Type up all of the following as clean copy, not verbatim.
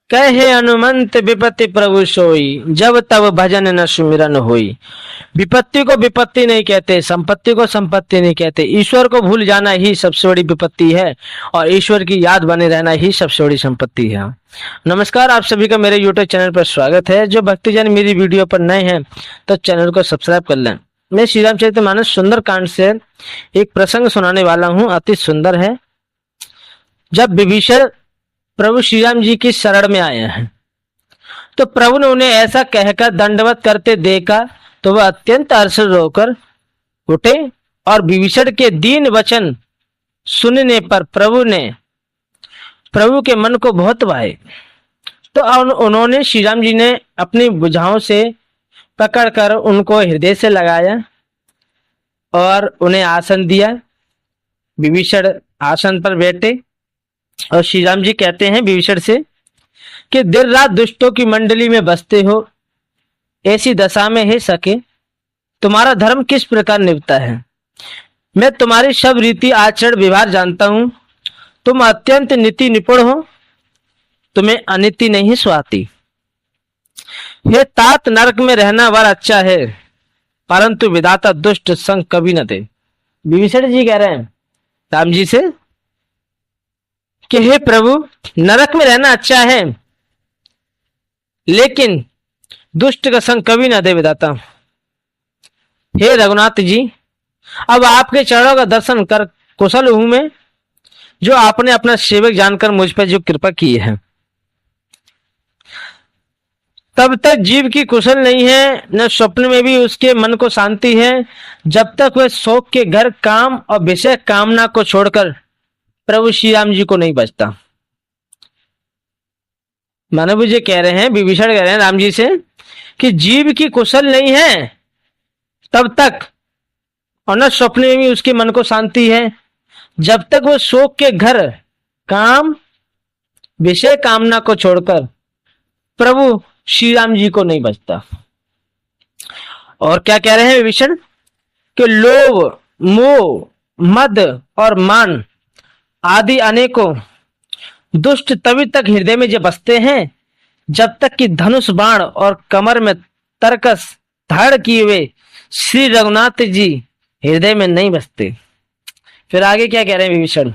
कहे हनुमंत विपत्ति प्रभु सोई, जब तब भजन न सुमिरन होई। विपत्ति को विपत्ति नहीं कहते, संपत्ति को संपत्ति नहीं कहते। ईश्वर को भूल जाना ही सबसे बड़ी विपत्ति है और ईश्वर की याद बने रहना ही सबसे बड़ी संपत्ति है। नमस्कार, आप सभी का मेरे YouTube चैनल पर स्वागत है। जो भक्तजन मेरी वीडियो पर नए हैं तो चैनल को सब्सक्राइब कर लें। मैं श्री रामचरितमानस सुंदर कांड से एक प्रसंग सुनाने वाला हूँ, अति सुंदर है। जब विभीषण प्रभु श्री राम जी की शरण में आए हैं तो प्रभु ने उन्हें ऐसा कहकर दंडवत करते देखा तो वह अत्यंत हर्षित होकर उठे और विभीषण के दीन वचन सुनने पर प्रभु के मन को बहुत भाए। तो उन्होंने श्री राम जी ने अपनी भुजाओं से पकड़कर उनको हृदय से लगाया और उन्हें आसन दिया। विभीषण आसन पर बैठे और श्री राम जी कहते हैं विभीषण से कि दिन रात दुष्टों की मंडली में बसते हो, ऐसी दशा में हे सके तुम्हारा धर्म किस प्रकार निभता है। मैं तुम्हारी सब रीति आचरण व्यवहार जानता हूं। तुम अत्यंत नीति निपुण हो, तुम्हें अनीति नहीं सुहाती। हे तात, नरक में रहना वर अच्छा है, परंतु विधाता दुष्ट संग कभी न दे। विभीषण जी कह रहे हैं राम जी से कि हे प्रभु, नरक में रहना अच्छा है लेकिन दुष्ट का संग कभी ना दे विधाता। हे रघुनाथ जी, अब आपके चरणों का दर्शन कर कुशल हूं मैं, जो आपने अपना सेवक जानकर मुझ पर जो कृपा की है। तब तक जीव की कुशल नहीं है, न स्वप्न में भी उसके मन को शांति है, जब तक वह शौक के घर काम और विषय कामना को छोड़कर प्रभु श्री राम जी को नहीं बचता। मानव जी कह रहे हैं, विभीषण कह रहे हैं राम जी से कि जीव की कुशल नहीं है तब तक, और न स्वप्न में भी उसके मन को शांति है, जब तक वो शोक के घर काम विषय कामना को छोड़कर प्रभु श्री राम जी को नहीं बचता। और क्या कह रहे हैं विभीषण कि लोभ, मोह, मद और मान आदि अनेकों दुष्ट तभी तक हृदय में जब बसते हैं जब तक कि धनुष बाण और कमर में तरकस धारण किए हुए श्री रघुनाथ जी हृदय में नहीं बसते। फिर आगे क्या कह रहे हैं विभीषण,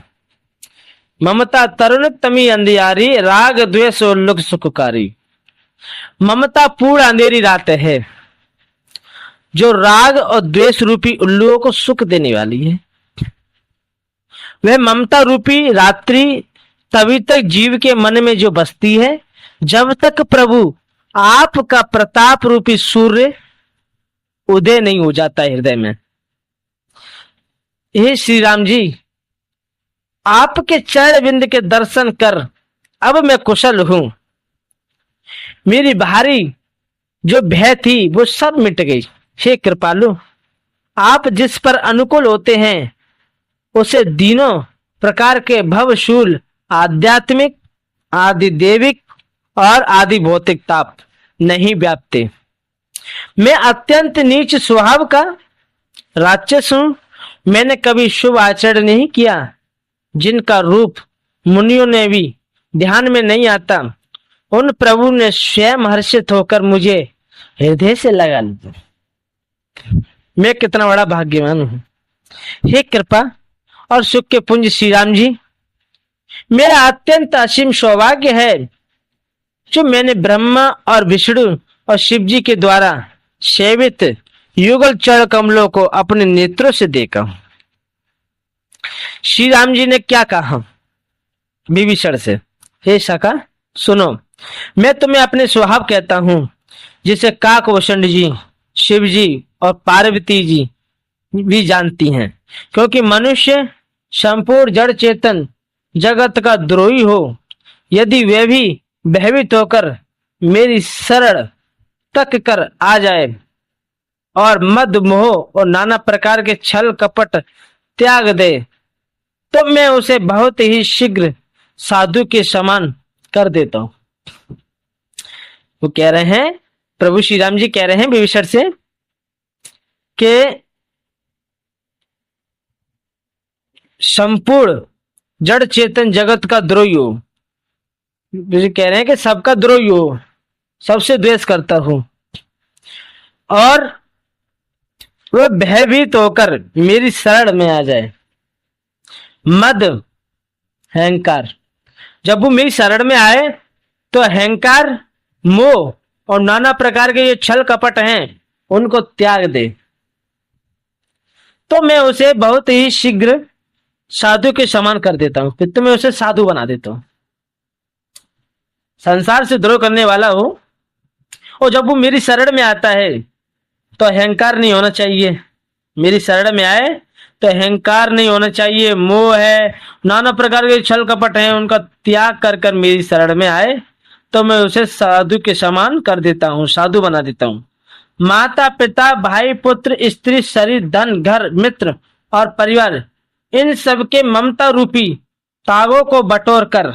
ममता तरुण तमी अंधियारी, राग द्वेष उल्लुक सुखकारी। ममता पूर्ण अंधेरी रात है जो राग और द्वेष रूपी उल्लुओं को सुख देने वाली है। वह ममता रूपी रात्रि तभी तक जीव के मन में जो बसती है जब तक प्रभु आपका प्रताप रूपी सूर्य उदय नहीं हो जाता हृदय में। हे श्री राम जी, आपके चरण बिंद के दर्शन कर अब मैं कुशल हूं। मेरी भारी जो भय थी वो सब मिट गई। हे कृपालु, आप जिस पर अनुकूल होते हैं उसे तीनों प्रकार के भवशूल आध्यात्मिक, आदि देविक और आदि भौतिक ताप नहीं व्यापते। मैं अत्यंत नीच स्वभाव का राक्षस हूं। मैंने कभी शुभ आचरण नहीं किया, जिनका रूप मुनियों ने भी ध्यान में नहीं आता। उन प्रभु ने स्वयं हर्षित होकर मुझे हृदय से लगा लिया। मैं कितना बड़ा भाग्यवान हूं। हे कृपा और सुख के पुंज श्री राम जी, मेरा अत्यंत असीम सौभाग्य है जो मैंने ब्रह्मा और विष्णु और शिव जी के द्वारा सेवित युगल चरण कमलों को अपने नेत्रों से देखा। श्री राम जी ने क्या कहा विभीषण से, हे सखा सुनो, मैं तुम्हें अपने स्वभाव कहता हूं, जिसे काकभूषण जी, शिव जी और पार्वती जी भी जानती हैं। क्योंकि मनुष्य संपूर्ण जड़ चेतन जगत का द्रोही हो, यदि वे भी भयभीत होकर मेरी शरण तक कर आ जाए और मद मोह और नाना प्रकार के छल कपट त्याग दे, तो मैं उसे बहुत ही शीघ्र साधु के समान कर देता हूं। वो कह रहे हैं, प्रभु श्री राम जी कह रहे हैं विभीषण से कि संपूर्ण जड़ चेतन जगत का द्रोही हो, कह रहे हैं कि सबका द्रोही हो, सबसे द्वेष करता हूं, और वह भयभीत होकर मेरी शरण में आ जाए। मद, अहंकार, जब वो मेरी शरण में आए तो अहंकार, मोह और नाना प्रकार के ये छल कपट हैं उनको त्याग दे, तो मैं उसे बहुत ही शीघ्र साधु के समान कर देता हूं, फिर तो मैं उसे साधु बना देता हूं। संसार से द्रोह करने वाला हो, और जब वो मेरी शरण में आता है तो अहंकार नहीं होना चाहिए। मेरी शरण में आए तो अहंकार नहीं होना चाहिए, मोह है, नाना प्रकार के छल कपट हैं, उनका त्याग कर कर मेरी शरण में आए तो मैं उसे साधु के समान कर देता हूँ, साधु बना देता हूँ। माता पिता, भाई पुत्र, स्त्री, शरीर, धन, घर, मित्र और परिवार, इन सब के ममता रूपी तागों को बटोर कर,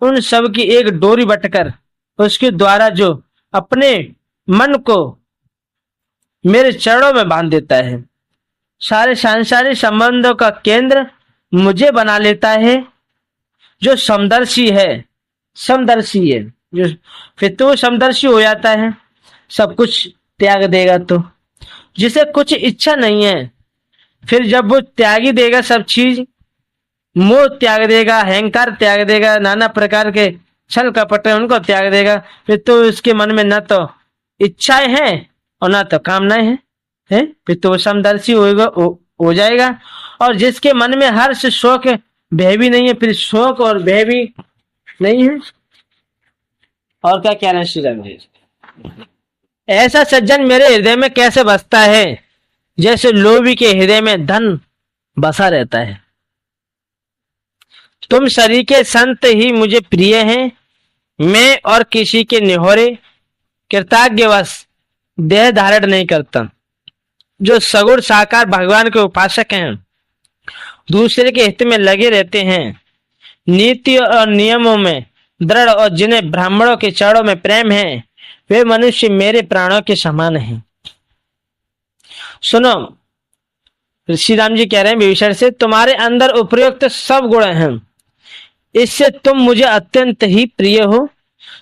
उन सब की एक डोरी बटकर उसके द्वारा जो अपने मन को मेरे चरणों में बांध देता है, सारे सांसारिक संबंधों का केंद्र मुझे बना लेता है, जो समदर्शी है, समदर्शी है जो, फिर तो समदर्शी हो जाता है, सब कुछ त्याग देगा। तो जिसे कुछ इच्छा नहीं है, फिर जब वो त्यागी देगा सब चीज, मोह त्याग देगा, अहंकार त्याग देगा, नाना प्रकार के छल कपट उनको त्याग देगा, फिर तो उसके मन में न तो इच्छाएं हैं और ना तो कामनाएं हैं, है? फिर तो वो समदर्शी होगा, हो जाएगा। और जिसके मन में हर्ष, शोक, भय भी नहीं है, फिर शोक और भय भी नहीं है। और क्या कहना है श्री राम जी? ऐसा सज्जन मेरे हृदय में कैसे बसता है, जैसे लोभी के हृदय में धन बसा रहता है। तुम शरीर के संत ही मुझे प्रिय हैं, मैं और किसी के निहोरे कृतज्ञवश देह धारण नहीं करता। जो सगुण साकार भगवान के उपासक हैं, दूसरे के हित में लगे रहते हैं, नीति और नियमों में दृढ़, और जिन्हें ब्राह्मणों के चरणों में प्रेम है, वे मनुष्य मेरे प्राणों के समान हैं। सुनो, श्री राम जी कह रहे हैं विभीषण से, तुम्हारे अंदर उपयुक्त सब गुण हैं, इससे तुम मुझे अत्यंत ही प्रिय हो।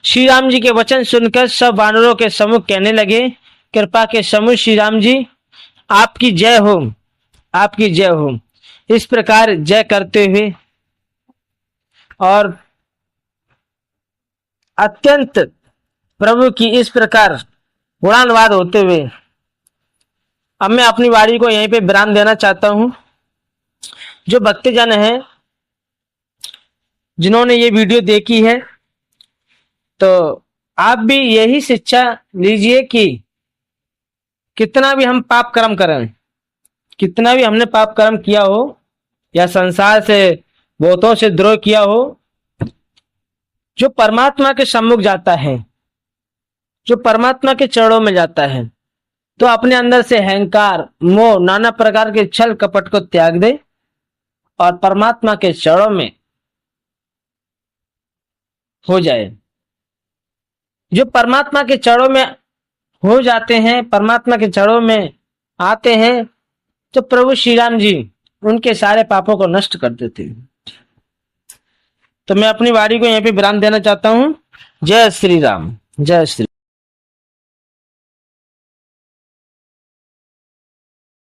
श्री राम जी के वचन सुनकर सब वानरों के समूह कहने लगे, कृपा के समूह श्री राम जी, आपकी जय हो, आपकी जय हो। इस प्रकार जय करते हुए और अत्यंत प्रभु की इस प्रकार गुणानुवाद होते हुए अब मैं अपनी वाणी को यहीं पे विराम देना चाहता हूं। जो भक्तजन हैं जिन्होंने ये वीडियो देखी है, तो आप भी यही शिक्षा लीजिए कि कितना भी हम पाप कर्म करें, कितना भी हमने पाप कर्म किया हो या संसार से बहुतों से द्रोह किया हो, जो परमात्मा के सम्मुख जाता है, जो परमात्मा के चरणों में जाता है, तो अपने अंदर से अहंकार, मोह, नाना प्रकार के छल कपट को त्याग दे और परमात्मा के चरणों में हो जाए। जो परमात्मा के चरणों में हो जाते हैं, परमात्मा के चरणों में आते हैं, तो प्रभु श्री राम जी उनके सारे पापों को नष्ट कर देते हैं। तो मैं अपनी वाणी को यहीं पे विराम देना चाहता हूं। जय श्री राम, जय श्री।